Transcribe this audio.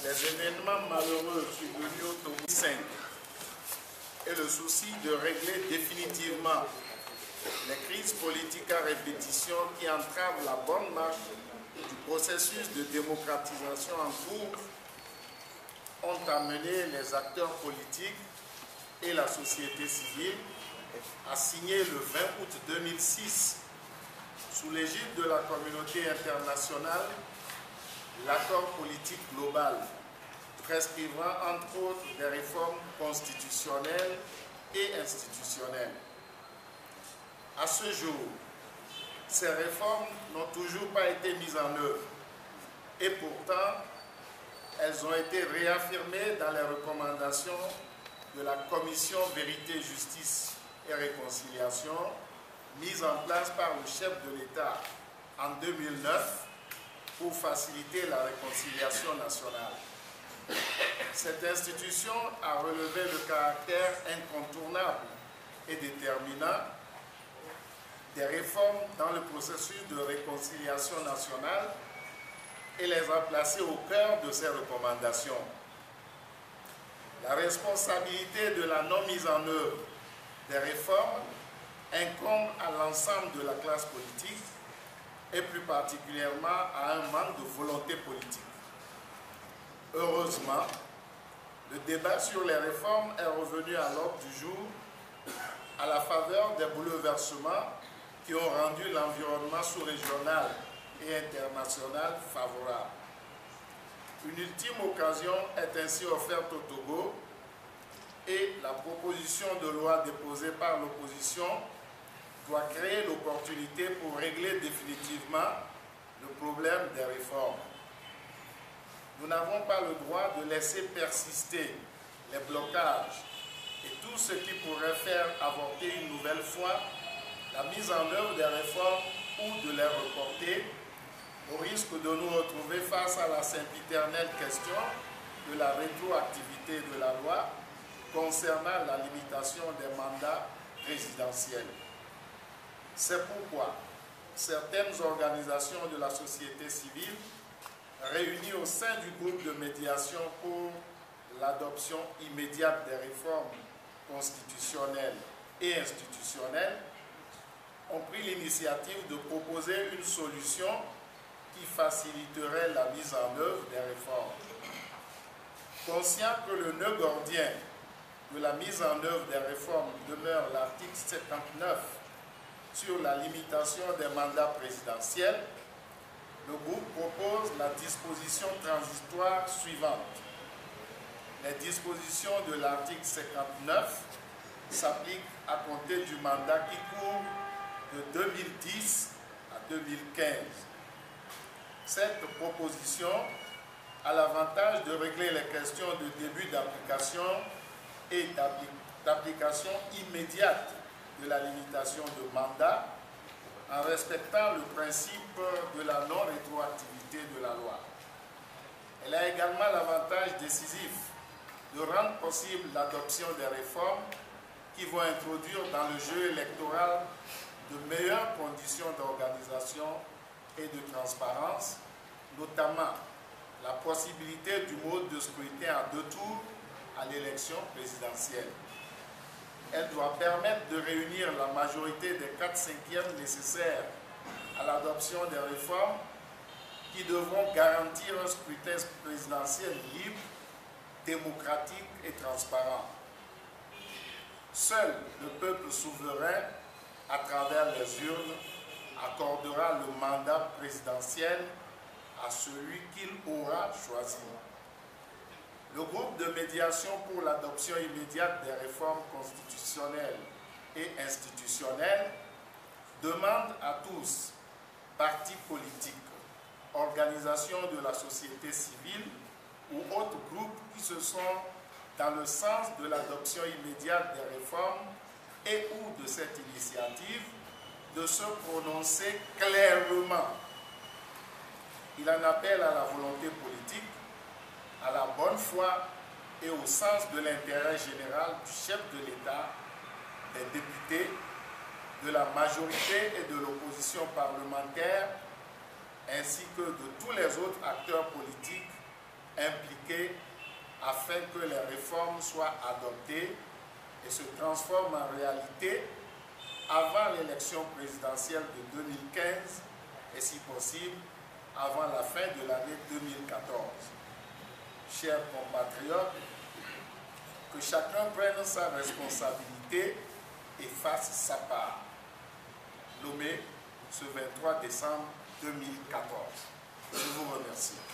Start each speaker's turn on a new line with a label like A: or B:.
A: Les événements malheureux survenus au Togo 5 et le souci de régler définitivement les crises politiques à répétition qui entravent la bonne marche du processus de démocratisation en cours ont amené les acteurs politiques et la société civile à signer le 20 août 2006, sous l'égide de la communauté internationale, l'accord politique global prescrivant entre autres des réformes constitutionnelles et institutionnelles. À ce jour, ces réformes n'ont toujours pas été mises en œuvre et pourtant, elles ont été réaffirmées dans les recommandations de la Commission Vérité, Justice et Réconciliation mise en place par le chef de l'État en 2009 pour faciliter la réconciliation nationale. Cette institution a relevé le caractère incontournable et déterminant des réformes dans le processus de réconciliation nationale et les a placées au cœur de ces recommandations. La responsabilité de la non-mise en œuvre des réformes incombe à l'ensemble de la classe politique et plus particulièrement à un manque de volonté politique. Heureusement, le débat sur les réformes est revenu à l'ordre du jour à la faveur des bouleversements qui ont rendu l'environnement sous-régional et international favorable. Une ultime occasion est ainsi offerte au Togo et la proposition de loi déposée par l'opposition doit créer l'opportunité pour régler définitivement le problème des réformes. Nous n'avons pas le droit de laisser persister les blocages et tout ce qui pourrait faire avorter une nouvelle fois la mise en œuvre des réformes ou de les reporter, au risque de nous retrouver face à la sempiternelle question de la rétroactivité de la loi concernant la limitation des mandats présidentiels. C'est pourquoi certaines organisations de la société civile réunies au sein du groupe de médiation pour l'adoption immédiate des réformes constitutionnelles et institutionnelles ont pris l'initiative de proposer une solution qui faciliterait la mise en œuvre des réformes. Conscient que le nœud gordien de la mise en œuvre des réformes demeure l'article 59 sur la limitation des mandats présidentiels, le groupe propose la disposition transitoire suivante. Les dispositions de l'article 59 s'appliquent à compter du mandat qui court de 2010 à 2015. Cette proposition a l'avantage de régler les questions de début d'application et d'application immédiate de la limitation de mandat en respectant le principe de la non-rétroactivité de la loi. Elle a également l'avantage décisif de rendre possible l'adoption des réformes qui vont introduire dans le jeu électoral de meilleures conditions d'organisation et de transparence, notamment la possibilité du mode de scrutin à 2 tours à l'élection présidentielle. Elle doit permettre de réunir la majorité des 4/5 nécessaires à l'adoption des réformes qui devront garantir un scrutin présidentiel libre, démocratique et transparent. Seul le peuple souverain, à travers les urnes, accordera le mandat présidentiel à celui qu'il aura choisi. Le groupe de médiation pour l'adoption immédiate des réformes constitutionnelles et institutionnelles demande à tous, partis politiques, organisations de la société civile ou autres groupes qui se sont dans le sens de l'adoption immédiate des réformes et ou de cette initiative, de se prononcer clairement. Il en appelle à la volonté politique, à la bonne foi et au sens de l'intérêt général du chef de l'État, des députés, de la majorité et de l'opposition parlementaire, ainsi que de tous les autres acteurs politiques impliqués afin que les réformes soient adoptées et se transforment en réalité avant l'élection présidentielle de 2015 et si possible avant la fin de l'année 2014. Chers compatriotes, que chacun prenne sa responsabilité et fasse sa part. Nommé ce 23 décembre 2014. Je vous remercie.